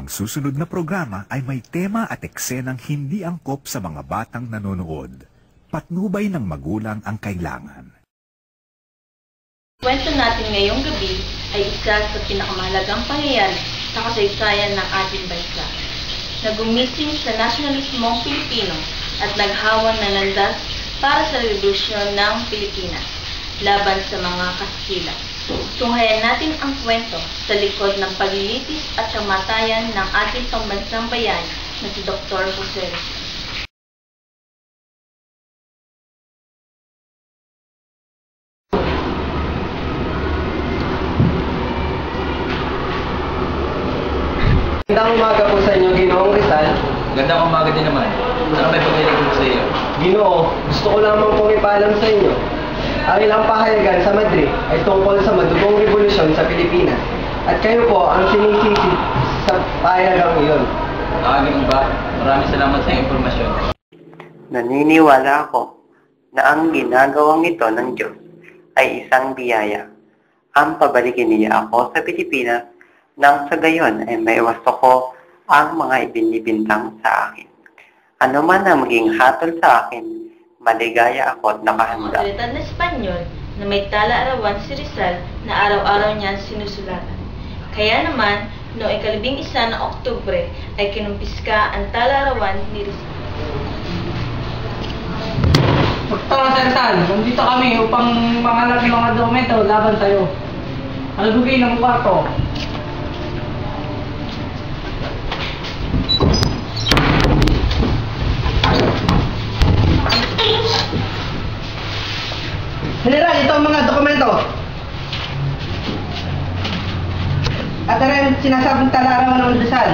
Ang susunod na programa ay may tema at eksenang hindi angkop sa mga batang nanonood. Patnubay ng magulang ang kailangan. Kwento natin ngayong gabi ay isa sa pinakamahalagang pangyayari sa kasaysayan ng ating bansa, na gumising sa nasyonalismong Pilipino at naghawan na landas para sa revolusyon ng Pilipinas laban sa mga Kastila. Tunghayan natin ang kwento sa likod ng paglilitis at kamatayan ng ating pambansang bayan na si Dr. Jose Rizal. Magandang umaga po sa inyo, Ginoong Rizal. Gandang umaga din naman. Ano may paglilingkod sa iyo? Ginoo, gusto ko lamang pong ipaalam sa inyo. Ang ilang pahayagan sa Madrid ay tungkol sa madugong revolusyon sa Pilipinas. At kayo po ang sinisisi sa pahayagang iyon. Ganun ba? Maraming salamat sa impormasyon. Naniniwala ako na ang ginagawang ito ng Diyos ay isang biyaya. Ang pabalikin niya ako sa Pilipinas nang sa gayon ay maiwasto ko ang mga ibinibintang sa akin. Ano man ang maging hatol sa akin, maligaya ako at nakahanda. Ang otoridad na Espanyol na may tala-arawan si Rizal na araw-araw niyan sinusulatan. Kaya naman, noong 11 na Oktubre ay kinumpiska ang tala-arawan ni Rizal. Dr. Rizal, nandito kami upang mangalap ng mga dokumento laban sa'yo. Alugugin ng kwarto. General, ito ang mga dokumento. At rin sinasabing talarawan ng Rizal.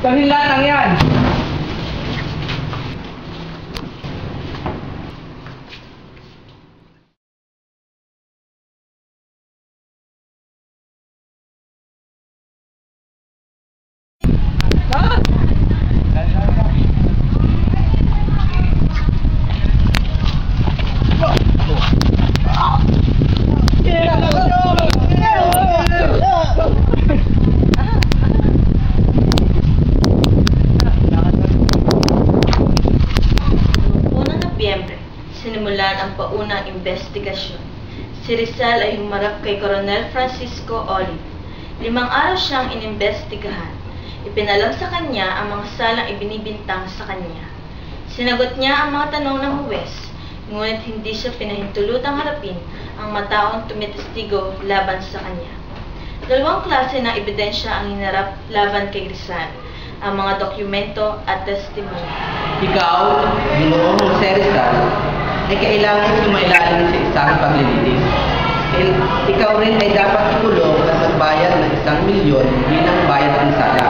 Kahilanang yan. Sinimulan ang paunang investigasyon. Si Rizal ay humarap kay Coronel Francisco Olive. 5 araw siyang inimbestigahan. Ipinalam sa kanya ang mga salang ibinibintang sa kanya. Sinagot niya ang mga tanong ng huwes, ngunit hindi siya pinahintulutang harapin ang mataong tumitestigo laban sa kanya. 2 klase ng ebidensya ang hinarap laban kay Rizal, ang mga dokumento at testimonya. Ikaw, Ginoong Jose Rizal, ay kailangan sumailalim sa isang paglilitis. Ikaw rin ay dapat ikulong at magbayad ng 1 milyon bilang bayad ng sala.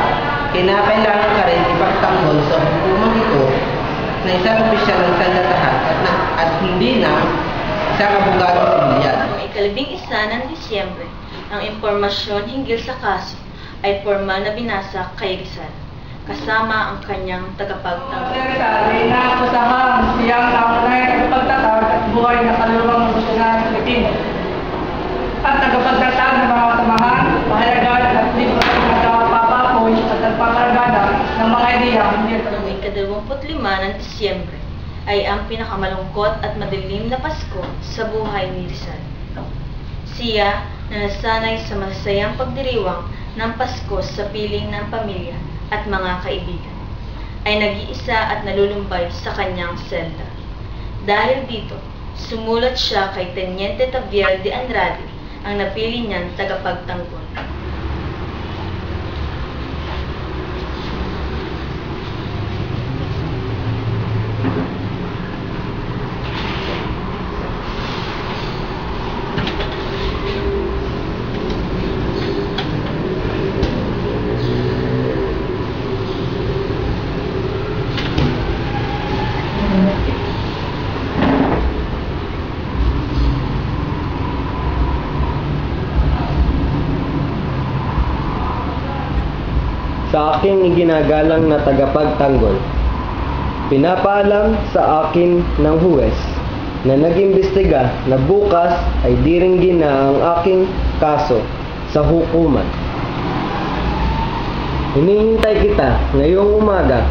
Kinakailangan ka rin ipagtanggol sa hukumang ito na isang opisyal ng sandatahan at hindi na isang abogado sibilyan. Noong 11 ng Disyembre, ang impormasyon hinggil sa kaso ay formal na binasa kay Rizal, kasama ang kanyang tagapagtanggol. Rizal, may naakusahan siyang naunay tagapagtatag at buhay na kaluluwang emosyonal sa Pilipino. At tagapagtatag ng mga samahan, pahayagan at libro ng nagpapapoy at nagpaparagada ng mga ideya hindi ito. Noong 25 ng Disyembre ay ang pinakamalungkot at madilim na Pasko sa buhay ni Rizal. Siya na nasanay sa masayang pagdiriwang ng Pasko sa piling ng pamilya at mga kaibigan, ay nag-iisa at nalulumbay sa kanyang selda. Dahil dito, sumulat siya kay Teniente Taviel de Andrade, ang napili niyang tagapagtanggol. Sa aking iginagalang na tagapagtanggol, pinapaalam sa akin ng huwes na nag-imbestiga na bukas ay diringgin na ang aking kaso sa hukuman. Hinihintay kita ngayong umaga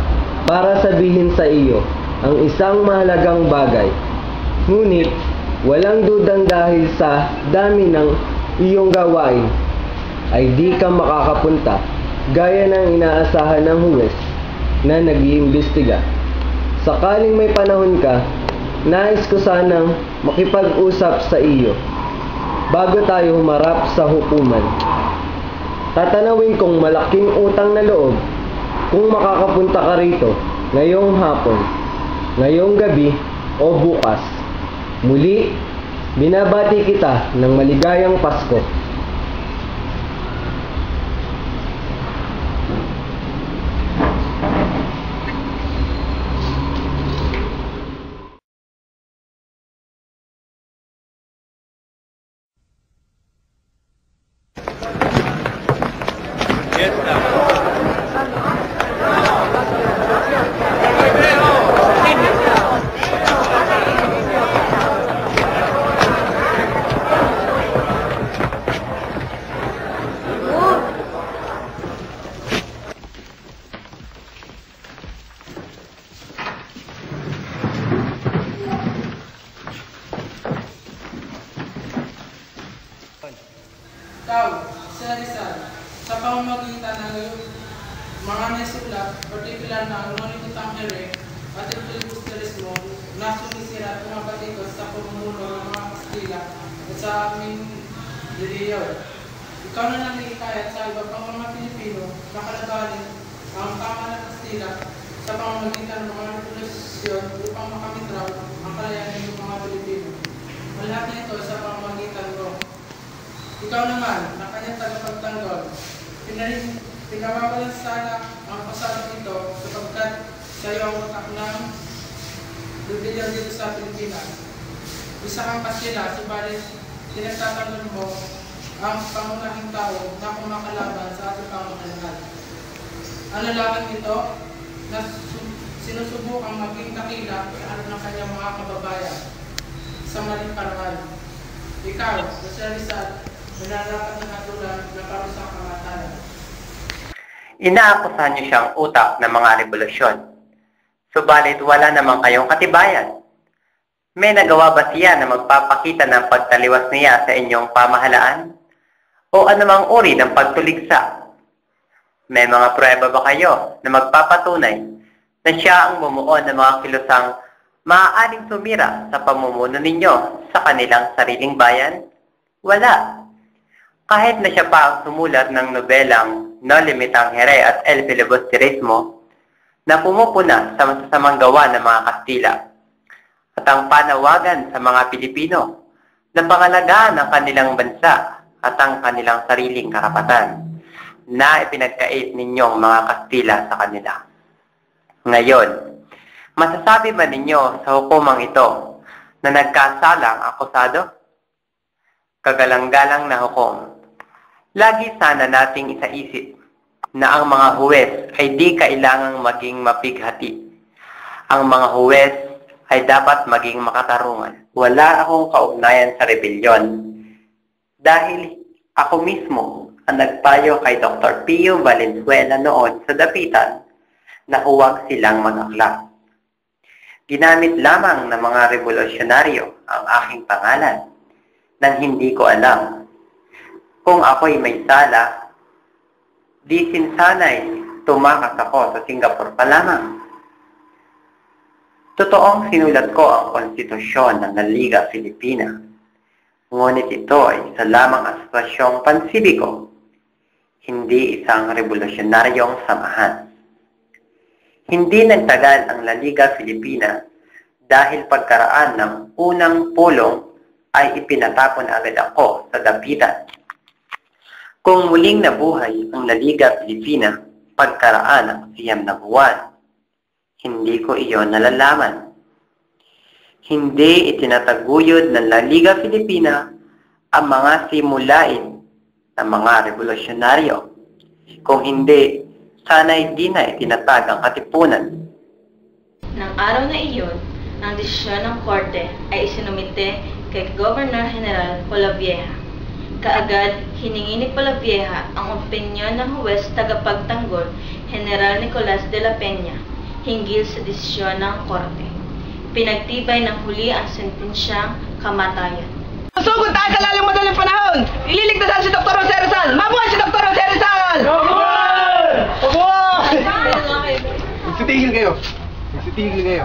para sabihin sa iyo ang isang mahalagang bagay. Ngunit walang dudang dahil sa dami ng iyong gawain ay di ka makakapunta gaya ng inaasahan ng huwes na nag-iimbestiga. Sakaling may panahon ka, nais ko sanang makipag-usap sa iyo bago tayo humarap sa hukuman. Tatanawin kong malaking utang na loob kung makakapunta ka rito ngayong hapon, ngayong gabi o bukas. Muli, binabati kita ng maligayang Pasko. Ikaw, Sir Rizal, sa pamamagitan ng mga nasulat, partikular na ang ngunitang here at ang filibusterismo na sumisira at tumabatikos sa pamumuno ng mga Kastila at sa aming reliyon. Ikaw na nangikayat sa iba pang mga Pilipino na kalagaling ang tama ng Kastila sa pamamagitan ng mga revolusyon upang makamitraw ang kalayanan ng mga Pilipino. Lahat na ito sa pamamagitan ko. Ikaw naman, na kanyang tagapagtanggol, pinawawalansala ang pasado ito sapagkat sa iyo ang utak ng rebellion dito sa Pilipinas. Isa kang Kastila, subalit tinagtatanggol mo ang pangunahing tao na kumakalaban sa ating pamamahalaan. Ang lalaking ito na sinusubukang maging dakila ng kanyang mga kababayan sa maling paraan. Ikaw, Sir Rizal, manarapat ng katulad na parusang kamatayan. Inaakusahan niyo siyang utak ng mga revolusyon. Subalit wala namang kayong katibayan. May nagawa ba siya na magpapakita ng pagtaliwas niya sa inyong pamahalaan? O anumang uri ng pagtuligsa? May mga prueba ba kayo na magpapatunay na siya ang bumuo ng mga kilusang maaaring sumira sa pamumuno ninyo sa kanilang sariling bayan? Wala. Kahit na siya pa ang sumulat ng nobelang No Limitang Here at El Filibusterismo na pumupuna sa masasamang gawa ng mga Kastila at ang panawagan sa mga Pilipino na pangalagaan ang kanilang bansa at ang kanilang sariling karapatan na ipinagkait ninyong mga Kastila sa kanila. Ngayon, masasabi ba ninyo sa hukumang ito na nagkasalang akusado? Kagalang-galang na hukom. Lagi sana nating isaisip na ang mga huwes ay di kailangang maging mapighati. Ang mga huwes ay dapat maging makatarungan. Wala akong kaugnayan sa rebelyon dahil ako mismo ang nagpayo kay Dr. Pio Valenzuela noon sa dapitan na huwag silang mag-akla. Ginamit lamang ng mga revolusyonaryo ang aking pangalan nang hindi ko alam. Kung ako'y may sala, di sinsanay tumakas ako sa Singapore pa lamang. Totoong sinulat ko ang konstitusyon ng Liga Filipina. Ngunit ito ay isa lamang asosasyong pansibiko, hindi isang revolusyonaryong samahan. Hindi nagtagal ang Liga Filipina dahil pagkaraan ng unang pulong ay ipinatapon agad ako sa dapitan. Kung muling nabuhay ang Liga Filipina pagkaraan ng 9 na buwan, hindi ko iyon nalalaman. Hindi itinataguyod ng Liga Filipina ang mga simulain ng mga revolusyonaryo. Kung hindi, sana'y di na itinatag ang katipunan. Nang araw na iyon, ang desisyon ng korte ay isinumite kay Governor General Polavieja. Kaagad, hiningi ni Polavieja ang opinyon ng huwes tagapagtanggol, General Nicolas de la Peña, hinggil sa desisyon ng korte. Pinagtibay ng huli ang sentensyang kamatayan. Sugod tayo sa lalong madaling panahon! Ililigtasan si Dr. Jose Rizal! Mabuhay si Dr. Jose Rizal! Mabuhay! Mabuhay! Magsitigil kayo. Magsitigil kayo.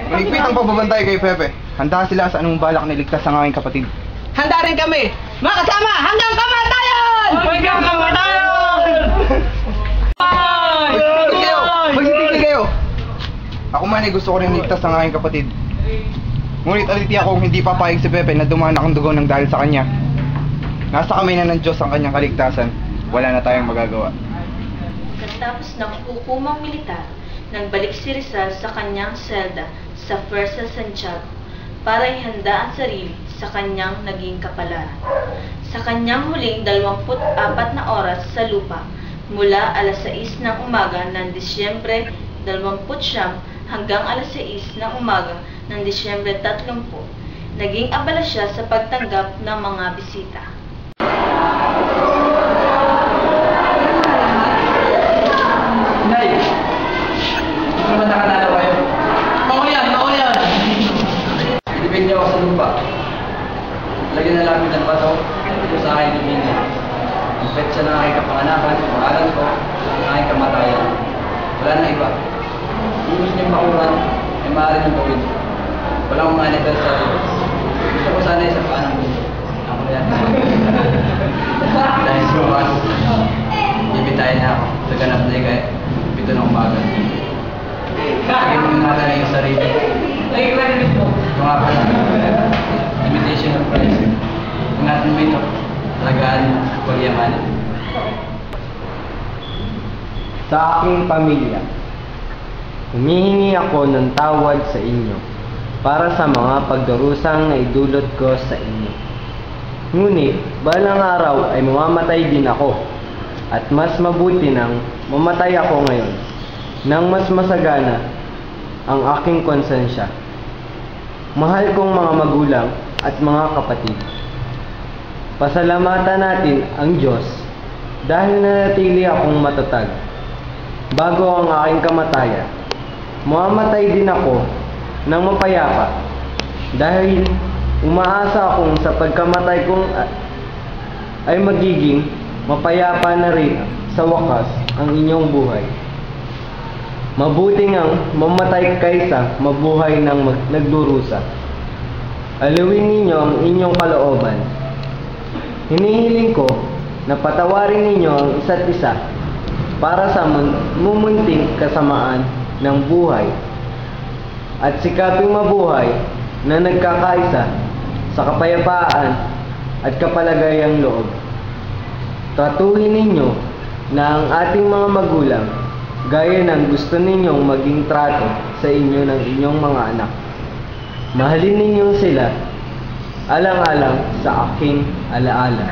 Mahigpit ang pagbabantay kay Pepe. Handa sila sa anong balak na iligtas ang aking kapatid. Handa rin kami! Mga kasama, hanggang kamatayan! Hanggang kamatayan! Magsitigil kayo! Ako man ay gusto ko rin iligtas ang aking kapatid. Ngunit aliti ako hindi papayag si Pepe na dumaan akong dugo ng dahil sa kanya. Nasa kamay na ng Diyos ang kanyang kaligtasan. Wala na tayong magagawa. Katapos ng hukumang militar, nagbalik si Rizal sa kanyang selda sa Fuerza Santiago para ihanda ang sarili sa kanyang naging kapalaran. Sa kanyang huling 24 na oras sa lupa, mula alas 6 ng umaga ng Disyembre 29 hanggang alas 6 ng umaga ng Disyembre 30, naging abala siya sa pagtanggap ng mga bisita. Nay! Hindi naman nakanalo kayo. Oo yan! Oo yan! Ilibig niyo ako sa lupa. Lagyan na lang ng bato. Ito sa akin lumina. Ang petsa ng aking kapanganakan, pangalan ko, ang aking kamatayan. Wala na iba. Ibig niyong makuhan, ay maaari niyong gawin. Walang mga anniversary. Gusto ko sana isang paanang mundo. Ako yan. Dahil bukas, bibitayin na ako sa ganap na ikay. 7 ng umaga. Lagyan mo nga na yung sarili. Mga pala. Imitation of Christ. Ingatan mo ito. Talagaan mo. Huwag yamanin. Sa aking pamilya, humihingi ako ng tawad sa inyo para sa mga pagdarusang naidulot ko sa inyo. Ngunit, balang araw ay mamamatay din ako, at mas mabuti nang mamatay ako ngayon, nang mas masagana ang aking konsensya. Mahal kong mga magulang at mga kapatid, pasalamatan natin ang Diyos dahil nanatili akong matatag. Bago ang aking kamatayan, mamamatay din ako ng mapayapa dahil umaasa akong sa pagkamatay kong ay magiging mapayapa na rin sa wakas ang inyong buhay. Mabuti ngang mamatay kaysa mabuhay ng nagdurusa. Alawin ninyo ang inyong kalooban. Hinihiling ko na patawarin ninyo ang isa't isa para sa mumunting kasamaan ng buhay at sikaping mabuhay na nagkakaisa sa kapayapaan at kapalagayang loob. Tratuhin ninyo na ang ating mga magulang gaya ng gusto ninyong maging trato sa inyo ng inyong mga anak. Mahalin ninyo sila alang-alang sa aking alaala.